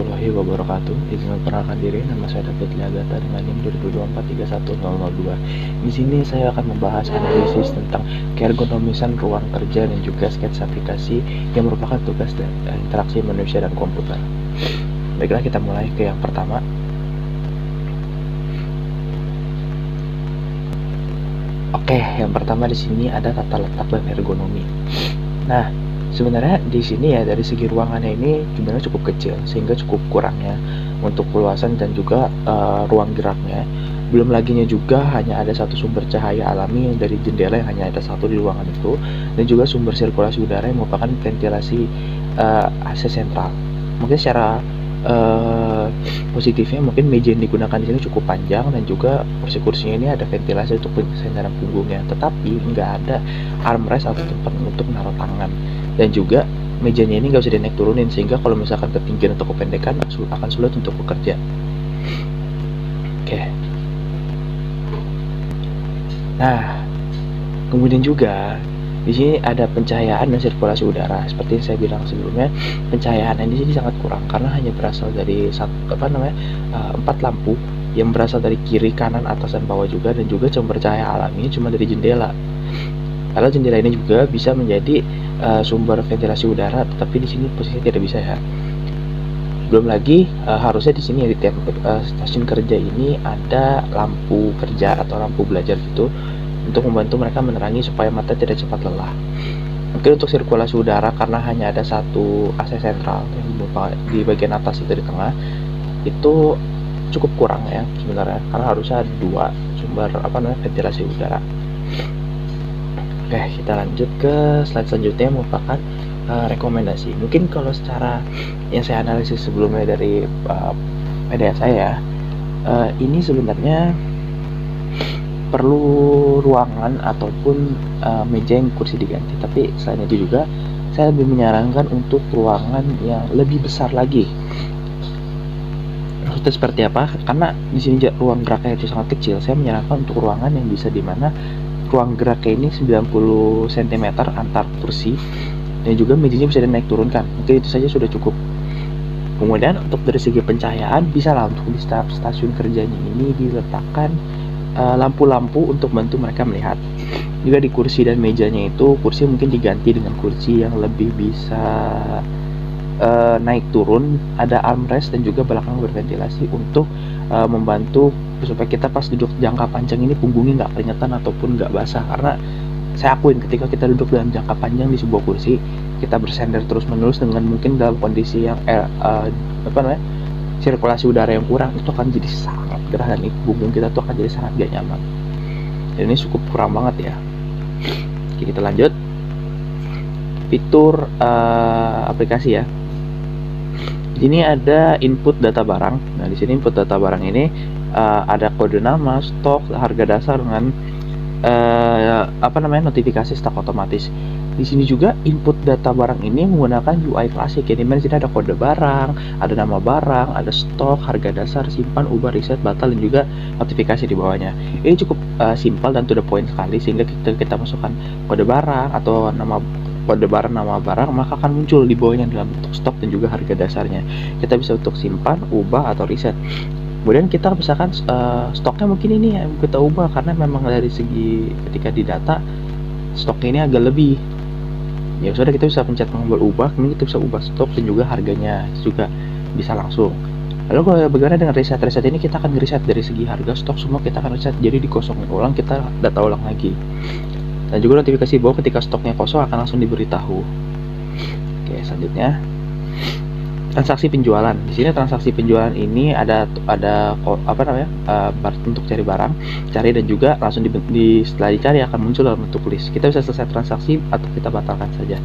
warahmatullahi wabarakatuh. Izin memperkenalkan diri, nama saya David Liagata dengan NIM 20243102. Di sini saya akan membahas analisis tentang keergonomisan ruang kerja dan juga sketsa aplikasi yang merupakan tugas dan interaksi manusia dan komputer. Baiklah, kita mulai ke yang pertama. Oke, yang pertama di sini ada tata letak dan ergonomi. Nah, sebenarnya di sini ya dari segi ruangannya ini sebenarnya cukup kecil sehingga cukup kurang ya untuk luasan dan juga ruang geraknya. Belum laginya juga hanya ada satu sumber cahaya alami yang dari jendela yang hanya ada satu di ruangan itu, dan juga sumber sirkulasi udara yang merupakan ventilasi AC sentral. Mungkin secara positifnya mungkin meja yang digunakan di sini cukup panjang dan juga kursi-kursinya ini ada ventilasi untuk penyendaran punggungnya, tetapi nggak ada armrest atau tempat untuk naruh tangan, dan juga mejanya ini nggak bisa dinaik turunin sehingga kalau misalkan ketinggian atau kependekan akan sulit untuk bekerja. Oke. Nah, kemudian juga di sini ada pencahayaan dan sirkulasi udara. Seperti yang saya bilang sebelumnya, pencahayaan di sini sangat kurang karena hanya berasal dari 4 lampu yang berasal dari kiri, kanan, atas, dan bawah juga, dan juga sumber cahaya alami cuma dari jendela. Kalau jendela ini juga bisa menjadi sumber ventilasi udara, tetapi di sini posisinya tidak bisa ya. Belum lagi harusnya di sini di tiap stasiun kerja ini ada lampu kerja atau lampu belajar gitu untuk membantu mereka menerangi supaya mata tidak cepat lelah. Mungkin untuk sirkulasi udara karena hanya ada satu AC sentral yang di bagian atas itu di tengah, itu cukup kurang ya sebenarnya karena harusnya ada 2 sumber ventilasi udara. Oke, kita lanjut ke slide selanjutnya yang merupakan rekomendasi. Mungkin kalau secara yang saya analisis sebelumnya dari PDF saya, ini sebenarnya perlu ruangan ataupun meja yang kursi diganti, tapi selain itu juga saya lebih menyarankan untuk ruangan yang lebih besar lagi. Maksudnya seperti apa? Karena di sini ruang geraknya itu sangat kecil, saya menyarankan untuk ruangan yang bisa dimana ruang geraknya ini 90 cm antar kursi, dan juga mejanya bisa dinaik turunkan. Mungkin itu saja sudah cukup. Kemudian untuk dari segi pencahayaan, bisa lah untuk di stasiun kerjanya ini diletakkan lampu-lampu untuk bantu mereka melihat. Juga di kursi dan mejanya itu, kursi mungkin diganti dengan kursi yang lebih bisa naik turun, ada armrest dan juga belakang berventilasi untuk membantu supaya kita pas duduk jangka panjang ini punggungnya nggak keringetan ataupun nggak basah. Karena saya akuin ketika kita duduk dalam jangka panjang di sebuah kursi, kita bersender terus menerus dengan mungkin dalam kondisi yang sirkulasi udara yang kurang, itu akan jadi sangat gerah dan punggung kita tuh akan jadi sangat gak nyaman. Dan ini cukup kurang banget ya. Oke, kita lanjut. Fitur aplikasi ya. Di sini ada input data barang. Nah, di sini input data barang ini ada kode nama, stok, harga dasar dengan notifikasi stok otomatis. Di sini juga input data barang ini menggunakan UI klasik, ya, dimana sini ada kode barang, ada nama barang, ada stok, harga dasar, simpan, ubah, reset, batal, dan juga notifikasi di bawahnya. Ini cukup simpel dan to the point sekali, sehingga kita masukkan kode barang atau kode barang, nama barang, maka akan muncul di bawahnya dalam bentuk stok dan juga harga dasarnya. Kita bisa untuk simpan, ubah, atau reset. Kemudian kita misalkan stoknya mungkin ini yang kita ubah karena memang dari segi ketika di data stoknya ini agak lebih. Ya sudah, kita bisa pencet tombol ubah, kemudian kita bisa ubah stok dan juga harganya juga bisa langsung. Lalu kalau bagaimana dengan reset ini, kita akan reset dari segi harga, stok, semua kita akan reset, jadi dikosongin ulang, kita data ulang lagi. Dan juga notifikasi bahwa ketika stoknya kosong akan langsung diberitahu. Oke, selanjutnya transaksi penjualan. Di sini transaksi penjualan ini ada untuk cari barang, cari, dan juga langsung setelah dicari akan muncul dalam bentuk list. Kita bisa selesai transaksi atau kita batalkan saja.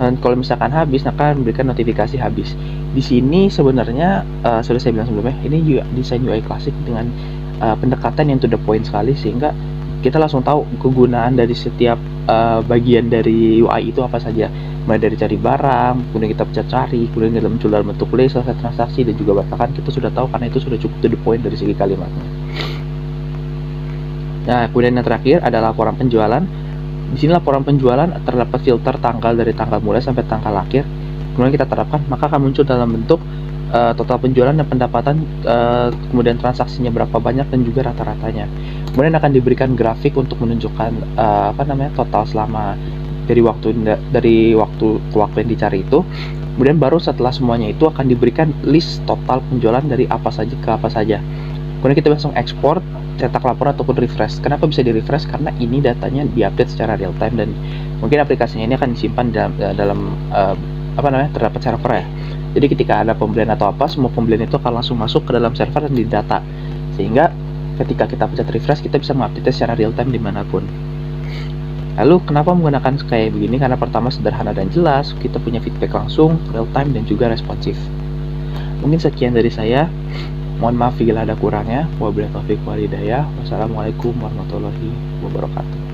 Dan kalau misalkan habis, akan memberikan notifikasi habis. Di sini sebenarnya sudah saya bilang sebelumnya, ini juga desain UI klasik dengan pendekatan yang to the point sekali, sehingga kita langsung tahu kegunaan dari setiap bagian dari UI itu apa saja. Mulai dari cari barang, kemudian kita pencet cari, kemudian kita muncul dalam bentuk list, selesai transaksi, dan juga batalkan, kita sudah tahu karena itu sudah cukup to the point dari segi kalimatnya. Nah, kemudian yang terakhir ada laporan penjualan. Di sini laporan penjualan terdapat filter tanggal dari tanggal mulai sampai tanggal akhir. Kemudian kita terapkan, maka akan muncul dalam bentuk total penjualan dan pendapatan, kemudian transaksinya berapa banyak dan juga rata-ratanya. Kemudian akan diberikan grafik untuk menunjukkan, total selama dari waktu ke waktu yang dicari itu. Kemudian baru setelah semuanya itu akan diberikan list total penjualan dari apa saja ke apa saja. Kemudian kita langsung ekspor, cetak laporan ataupun refresh. Kenapa bisa di-refresh? Karena ini datanya diupdate secara real time dan mungkin aplikasinya ini akan disimpan dalam terdapat server ya. Jadi ketika ada pembelian atau apa, semua pembelian itu akan langsung masuk ke dalam server dan didata. Sehingga ketika kita pencet refresh, kita bisa mengupdate secara real time dimanapun. Lalu kenapa menggunakan kayak begini? Karena pertama sederhana dan jelas, kita punya feedback langsung, real time dan juga responsif. Mungkin sekian dari saya. Mohon maaf bila ada kurangnya. Wabillahi taufiq wal hidayah. Wassalamualaikum warahmatullahi wabarakatuh.